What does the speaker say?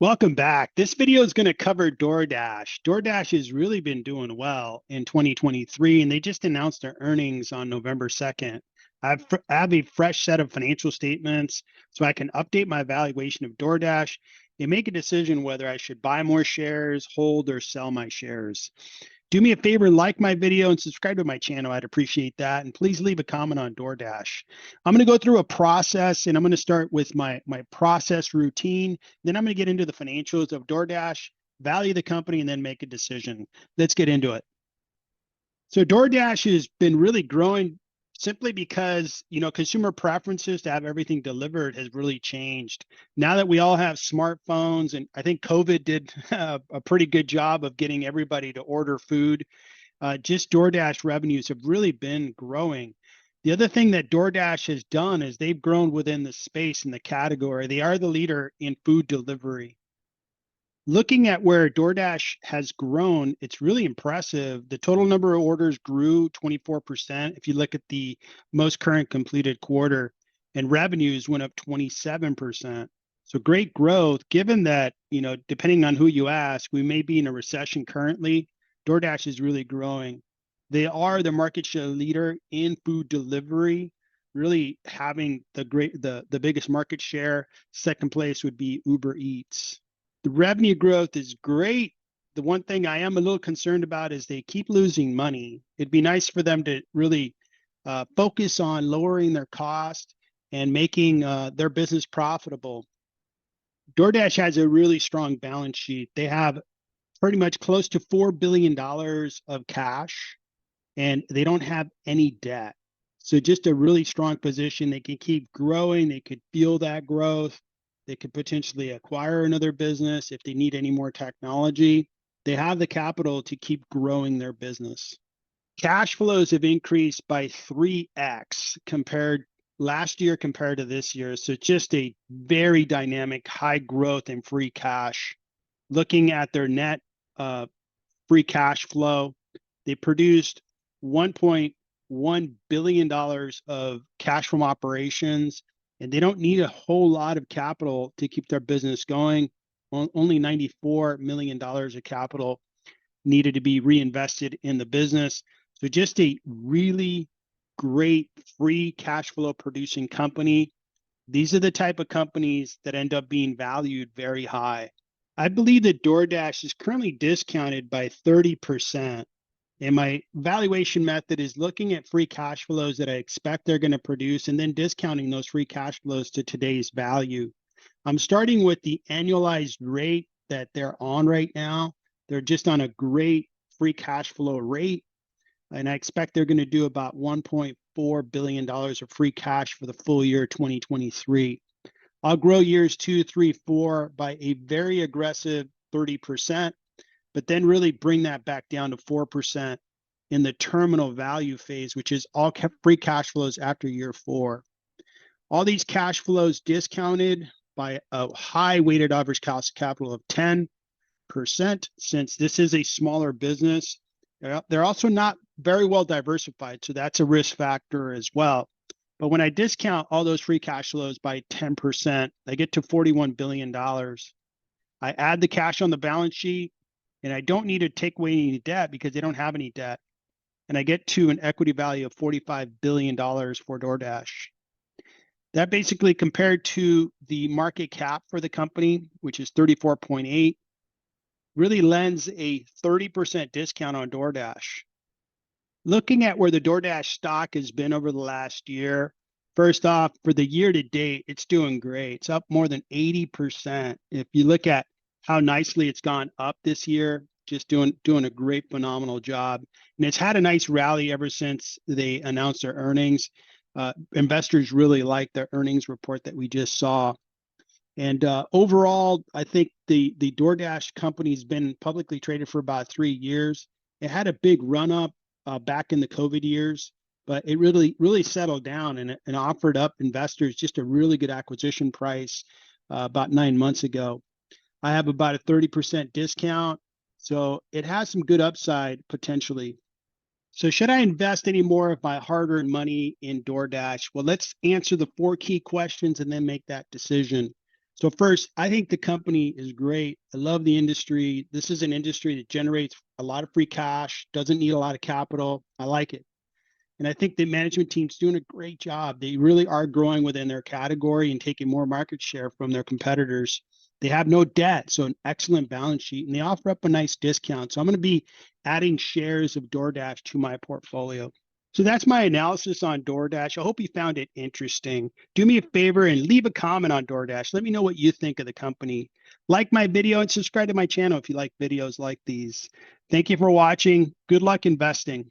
Welcome back. This video is going to cover DoorDash. DoorDash has really been doing well in 2023, and they just announced their earnings on November 2nd. I have a fresh set of financial statements so I can update my valuation of DoorDash and make a decision whether I should buy more shares, hold, or sell my shares. Do me a favor, like my video and subscribe to my channel. I'd appreciate that. And please leave a comment on DoorDash. I'm going to go through a process, and I'm going to start with my process routine. Then I'm going to get into the financials of DoorDash, value the company, and then make a decision. Let's get into it. So DoorDash has been really growing simply because, consumer preferences to have everything delivered has really changed. Now that we all have smartphones, and I think COVID did a pretty good job of getting everybody to order food, just DoorDash revenues have really been growing. The other thing that DoorDash has done is they've grown within the space in the category. They are the leader in food delivery. Looking at where DoorDash has grown, it's really impressive. The total number of orders grew 24% if you look at the most current completed quarter, and revenues went up 27%. So great growth, given that, depending on who you ask, we may be in a recession currently. DoorDash is really growing. They are the market share leader in food delivery, really having the biggest market share. Second place would be Uber Eats. The revenue growth is great. The one thing I am a little concerned about is they keep losing money. It'd be nice for them to really focus on lowering their cost and making their business profitable. DoorDash has a really strong balance sheet. They have pretty much close to $4 billion of cash, and they don't have any debt. So just a really strong position. They can keep growing. They could fuel that growth. They could potentially acquire another business if they need any more technology. They have the capital to keep growing their business. Cash flows have increased by 3x last year compared to this year. So just a very dynamic, high growth in free cash. Looking at their net free cash flow, they produced $1.1 billion of cash from operations, and they don't need a whole lot of capital to keep their business going. Only $94 million of capital needed to be reinvested in the business. So just a really great free cash flow producing company. These are the type of companies that end up being valued very high. I believe that DoorDash is currently discounted by 30%. And my valuation method is looking at free cash flows that I expect they're going to produce and then discounting those free cash flows to today's value. I'm starting with the annualized rate that they're on right now. They're just on a great free cash flow rate. And I expect they're going to do about $1.4 billion of free cash for the full year 2023. I'll grow years 2, 3, 4 by a very aggressive 30%. But then really bring that back down to 4% in the terminal value phase, which is all free cash flows after year 4. All these cash flows discounted by a high weighted average cost of capital of 10%, since this is a smaller business. They're also not very well diversified, so that's a risk factor as well. But when I discount all those free cash flows by 10%, I get to $41 billion. I add the cash on the balance sheet, and I don't need to take away any debt because they don't have any debt. And I get to an equity value of $45 billion for DoorDash. That basically compared to the market cap for the company, which is 34.8, really lends a 30% discount on DoorDash. Looking at where the DoorDash stock has been over the last year, first off, for the year to date, it's doing great. It's up more than 80%. If you look at how nicely it's gone up this year, just doing a great, phenomenal job. And it's had a nice rally ever since they announced their earnings. Investors really like the earnings report that we just saw. And overall, I think the DoorDash company's been publicly traded for about 3 years. It had a big run up back in the COVID years, but it really settled down and offered up investors just a really good acquisition price about 9 months ago. I have about a 30% discount, so it has some good upside potentially. So should I invest any more of my hard-earned money in DoorDash? Well, let's answer the 4 key questions and then make that decision. So first, I think the company is great. I love the industry. This is an industry that generates a lot of free cash, doesn't need a lot of capital. I like it. And I think the management team's doing a great job. They really are growing within their category and taking more market share from their competitors. They have no debt, so an excellent balance sheet, and they offer up a nice discount. So I'm going to be adding shares of DoorDash to my portfolio. So that's my analysis on DoorDash. I hope you found it interesting. Do me a favor and leave a comment on DoorDash. Let me know what you think of the company. Like my video and subscribe to my channel if you like videos like these. Thank you for watching. Good luck investing.